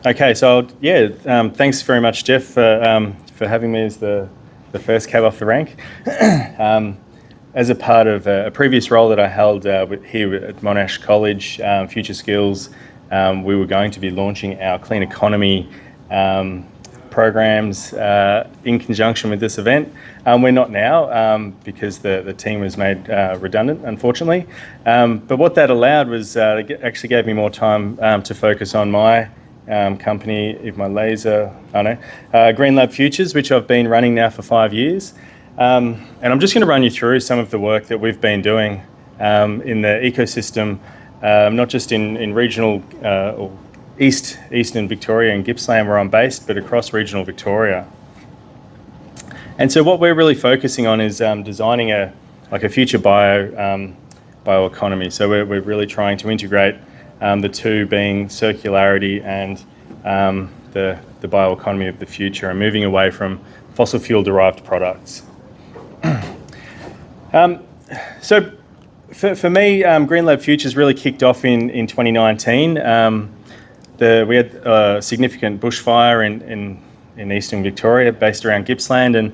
Okay, so thanks very much, Jeff, for having me as the first cab off the rank. As a part of a previous role that I held here at Monash College, Future Skills, we were going to be launching our clean economy programs in conjunction with this event. We're not now because the team was made redundant, unfortunately. But what that allowed was it actually gave me more time to focus on my company, Green Lab Futures, which I've been running now for 5 years. And I'm just going to run you through some of the work that we've been doing in the ecosystem, not just in regional or Eastern Victoria and Gippsland where I'm based, but across regional Victoria. And so what we're really focusing on is designing a future bioeconomy. So we're really trying to integrate the two being circularity and the bioeconomy of the future, and moving away from fossil fuel derived products. So for me, Green Lab Futures really kicked off in 2019. We had a significant bushfire in Eastern Victoria, based around Gippsland, and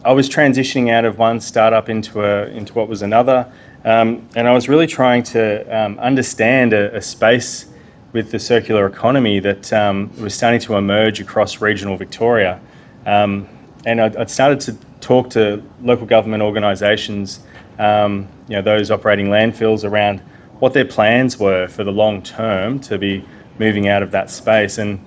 I was transitioning out of one startup into what was another, and I was really trying to understand a space with the circular economy that was starting to emerge across regional Victoria, and I'd started to talk to local government organisations, those operating landfills, around what their plans were for the long term to be moving out of that space. And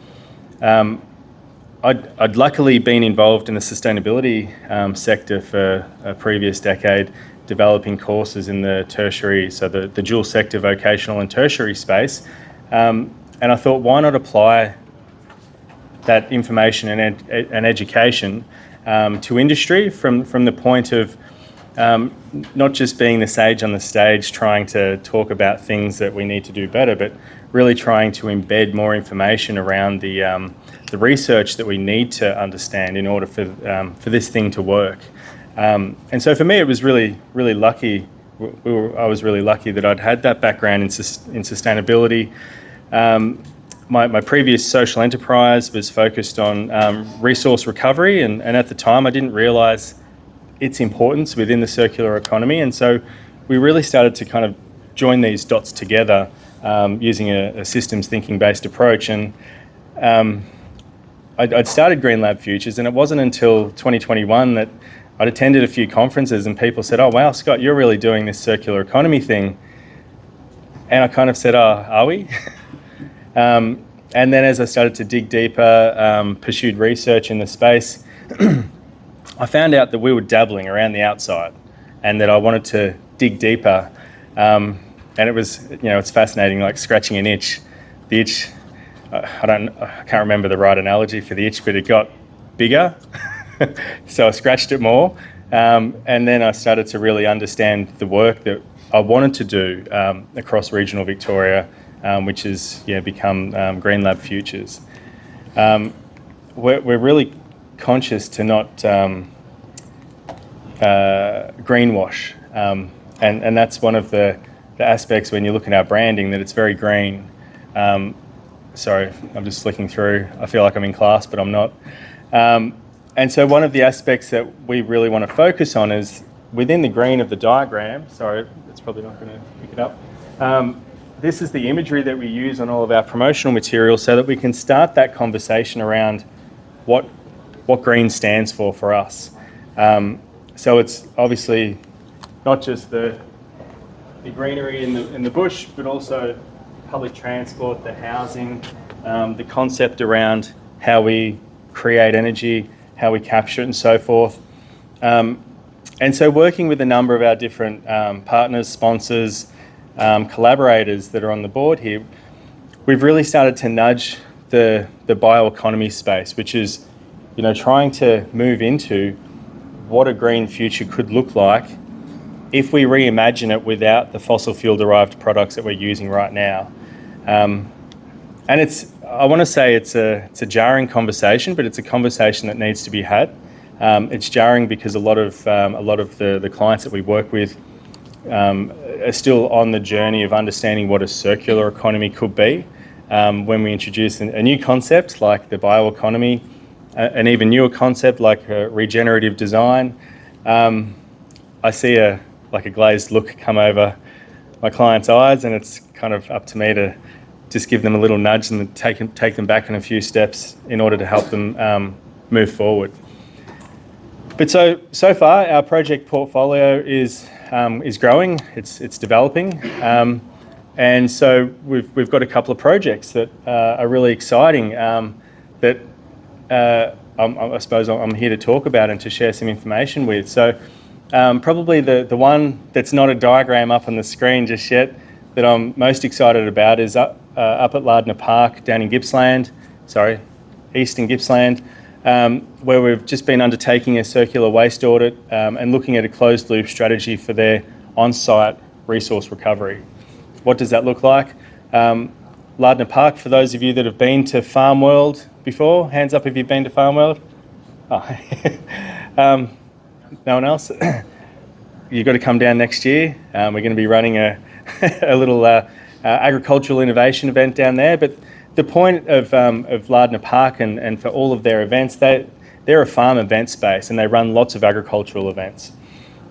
I'd luckily been involved in the sustainability sector for a previous decade, developing courses in the tertiary, so the dual sector vocational and tertiary space. And I thought, why not apply that information and education to industry from the point of not just being the sage on the stage trying to talk about things that we need to do better, but really trying to embed more information around the research that we need to understand in order for this thing to work. And so for me, it was really lucky. I was really lucky that I'd had that background in sustainability. My previous social enterprise was focused on resource recovery, and at the time I didn't realise its importance within the circular economy, and so we really started to kind of join these dots together using a systems thinking based approach. And I'd started Green Lab Futures, and it wasn't until 2021 that I'd attended a few conferences and people said, "Oh wow, Scott, you're really doing this circular economy thing." And I kind of said, "Oh, are we?" And then as I started to dig deeper, pursued research in the space, I found out that we were dabbling around the outside and that I wanted to dig deeper. And it was, it's fascinating, like scratching an itch. The itch, I can't remember the right analogy for the itch, but it got bigger. So I scratched it more. And then I started to really understand the work that I wanted to do across regional Victoria, which has become Green Lab Futures. We're really conscious to not greenwash, and that's one of the aspects when you look at our branding, that it's very green. Sorry, I'm just flicking through. I feel like I'm in class, but I'm not. And so one of the aspects that we really want to focus on is within the green of the diagram. Sorry, it's probably not going to pick it up. This is the imagery that we use on all of our promotional material so that we can start that conversation around what green stands for us. So it's obviously not just the greenery in the bush, but also public transport, the housing, the concept around how we create energy, how we capture it, and so forth. And so working with a number of our different partners, sponsors, collaborators that are on the board here, we've really started to nudge the bioeconomy space, which is, trying to move into what a green future could look like if we reimagine it without the fossil fuel derived products that we're using right now. And I want to say it's a jarring conversation, but it's a conversation that needs to be had. It's jarring because a lot of the clients that we work with are still on the journey of understanding what a circular economy could be. when we introduce a new concept like the bioeconomy, an even newer concept like regenerative design, I see a glazed look come over my client's eyes, and it's kind of up to me to just give them a little nudge and take them back in a few steps in order to help them move forward. But so far, our project portfolio is growing. It's developing, and so we've got a couple of projects that are really exciting. That I suppose I'm here to talk about and to share some information with. So probably the one that's not a diagram up on the screen just yet that I'm most excited about is up at Lardner Park down in Gippsland, east in Gippsland, where we've just been undertaking a circular waste audit and looking at a closed loop strategy for their on-site resource recovery. What does that look like? Lardner Park, for those of you that have been to Farm World before, hands up if you've been to Farm World. Oh. No one else? You've got to come down next year. We're going to be running a little agricultural innovation event down there. But the point of Lardner Park and for all of their events, they're a farm event space and they run lots of agricultural events.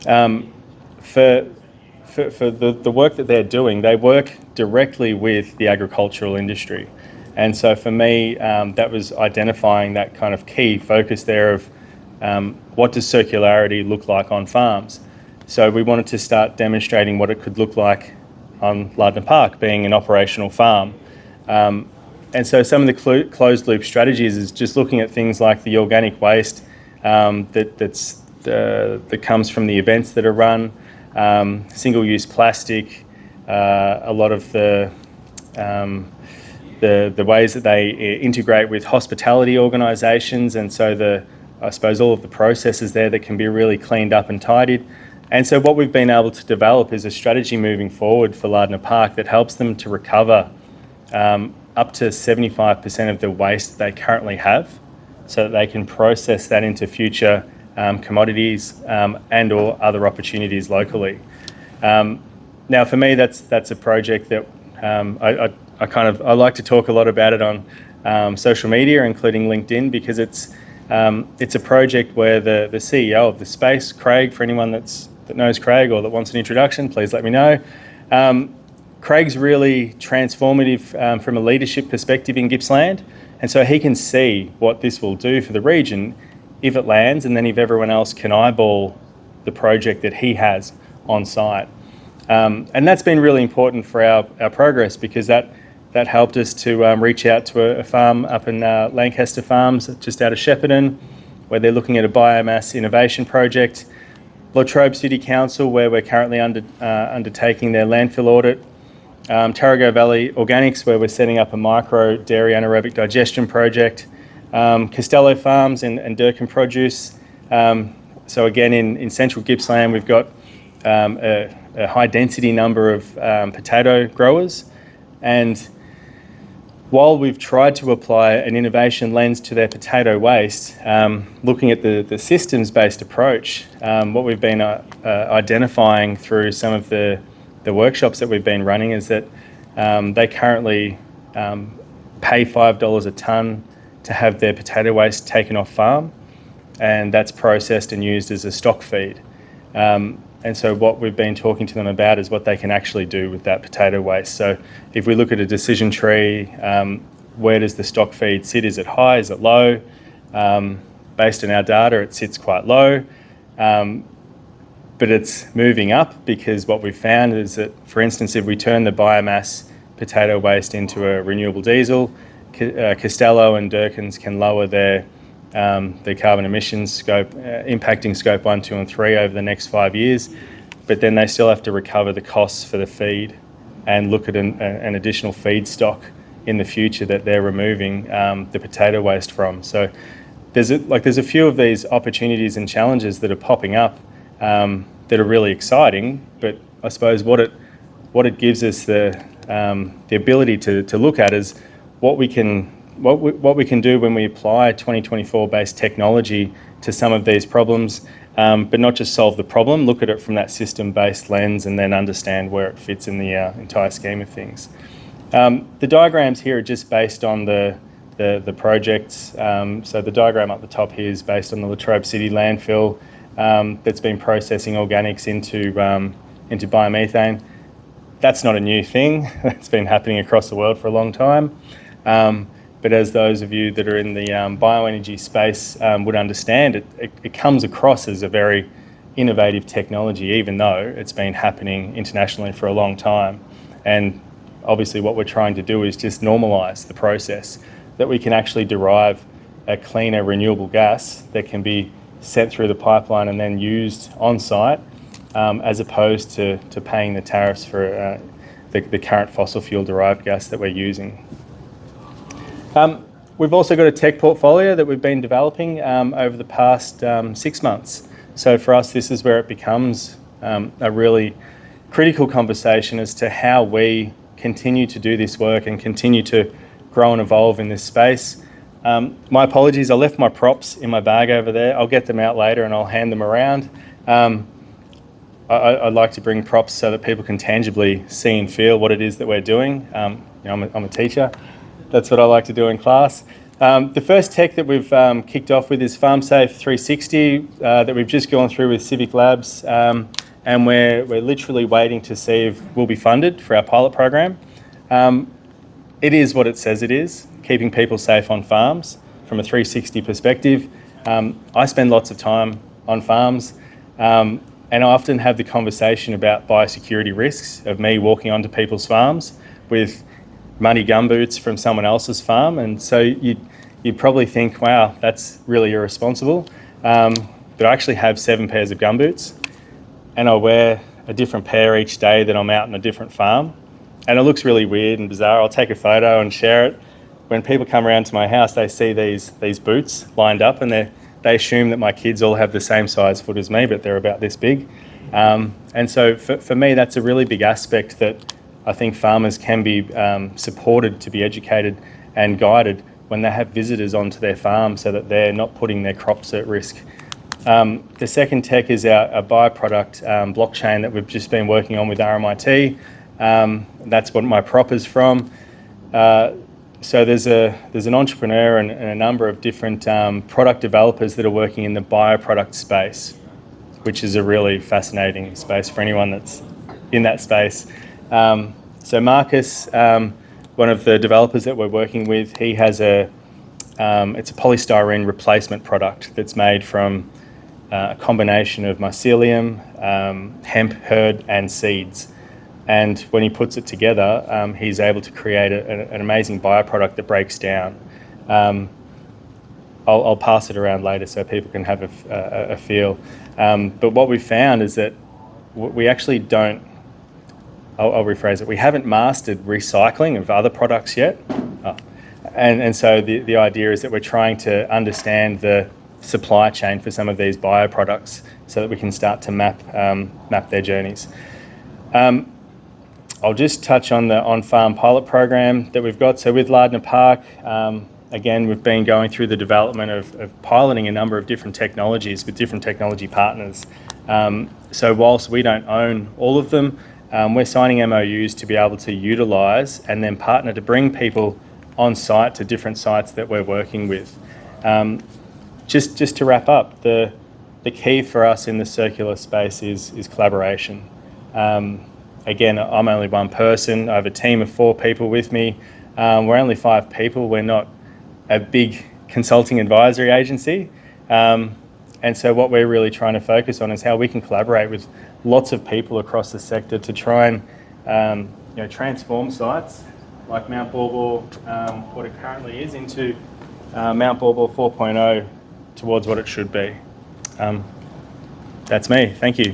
For the work that they're doing, they work directly with the agricultural industry. And so for me, that was identifying that kind of key focus there of what does circularity look like on farms. So we wanted to start demonstrating what it could look like on Lardner Park, being an operational farm. And so some of the closed loop strategies is just looking at things like the organic waste that comes from the events that are run, single-use plastic, a lot of the ways that they integrate with hospitality organisations, and so I suppose all of the processes there that can be really cleaned up and tidied. And so what we've been able to develop is a strategy moving forward for Lardner Park that helps them to recover up to 75% of the waste they currently have, so that they can process that into future commodities and or other opportunities locally. Now for me, that's a project that I like to talk a lot about it on social media, including LinkedIn, because it's a project where the CEO of the space, Craig, for anyone that knows Craig or that wants an introduction, please let me know. Craig's really transformative from a leadership perspective in Gippsland, and so he can see what this will do for the region if it lands, and then if everyone else can eyeball the project that he has on site. And that's been really important for our progress, because that helped us to reach out to a farm up in Lancaster Farms, just out of Shepparton, where they're looking at a biomass innovation project. Latrobe City Council, where we're currently undertaking their landfill audit. Tarago Valley Organics, where we're setting up a micro dairy anaerobic digestion project. Costello Farms and Durkin Produce. So again, in central Gippsland, we've got a high density number of potato growers, and while we've tried to apply an innovation lens to their potato waste, looking at the systems-based approach, what we've been identifying through some of the workshops that we've been running is that they currently pay $5 a tonne to have their potato waste taken off farm, and that's processed and used as a stock feed. And so what we've been talking to them about is what they can actually do with that potato waste. So if we look at a decision tree, where does the stock feed sit? Is it high? Is it low? Based on our data, it sits quite low. But it's moving up, because what we've found is that, for instance, if we turn the biomass potato waste into a renewable diesel, Costello and Durkins can lower their carbon emissions scope, impacting scope 1, 2 and 3 over the next 5 years, but then they still have to recover the costs for the feed and look at an additional feedstock in the future that they're removing the potato waste from. So there's a few of these opportunities and challenges that are popping up that are really exciting, but I suppose what it gives us the ability to look at is what we can do when we apply 2024 based technology to some of these problems, but not just solve the problem, look at it from that system based lens and then understand where it fits in the entire scheme of things. The diagrams here are just based on the projects. So the diagram up the top here is based on the Latrobe City landfill that's been processing organics into biomethane. That's not a new thing. That's been happening across the world for a long time. But as those of you that are in the bioenergy space would understand, it comes across as a very innovative technology, even though it's been happening internationally for a long time. And obviously what we're trying to do is just normalise the process, that we can actually derive a cleaner renewable gas that can be sent through the pipeline and then used on site, as opposed to paying the tariffs for the current fossil fuel derived gas that we're using. We've also got a tech portfolio that we've been developing over the past 6 months. So for us, this is where it becomes a really critical conversation as to how we continue to do this work and continue to grow and evolve in this space. My apologies, I left my props in my bag over there. I'll get them out later and I'll hand them around. I'd like to bring props so that people can tangibly see and feel what it is that we're doing. I'm a teacher. That's what I like to do in class. The first tech that we've kicked off with is FarmSafe 360 that we've just gone through with Civic Labs, and we're literally waiting to see if we'll be funded for our pilot program. It is what it says it is, keeping people safe on farms from a 360 perspective. I spend lots of time on farms, and I often have the conversation about biosecurity risks of me walking onto people's farms with muddy gumboots from someone else's farm, and so you'd probably think, wow, that's really irresponsible. But I actually have 7 pairs of gumboots, and I wear a different pair each day that I'm out on a different farm, and it looks really weird and bizarre. I'll take a photo and share it. When people come around to my house, they see these boots lined up, and they assume that my kids all have the same size foot as me, but they're about this big. And so for me, that's a really big aspect that I think farmers can be supported to be educated and guided when they have visitors onto their farm so that they're not putting their crops at risk. The second tech is our byproduct blockchain that we've just been working on with RMIT. That's what my prop is from. So there's an entrepreneur and a number of different product developers that are working in the bioproduct space, which is a really fascinating space for anyone that's in that space. So Marcus, one of the developers that we're working with, he has it's a polystyrene replacement product that's made from a combination of mycelium, hemp, hurd, and seeds. And when he puts it together, he's able to create an amazing bioproduct that breaks down. I'll pass it around later so people can have a feel. But what we found is that we actually don't, I'll rephrase it, we haven't mastered recycling of other products yet. And so the idea is that we're trying to understand the supply chain for some of these bioproducts so that we can start to map their journeys. I'll just touch on the on-farm pilot program that we've got. So with Lardner Park, again, we've been going through the development of piloting a number of different technologies with different technology partners. So whilst we don't own all of them, we're signing MOUs to be able to utilise and then partner to bring people on site to different sites that we're working with. Just to wrap up, the key for us in the circular space is collaboration. Again, I'm only one person. I have a team of 4 people with me. We're only 5 people. We're not a big consulting advisory agency. And so what we're really trying to focus on is how we can collaborate with lots of people across the sector to try and transform sites like Mount Baw, what it currently is, into Mount Baw 4.0 towards what it should be. That's me. Thank you.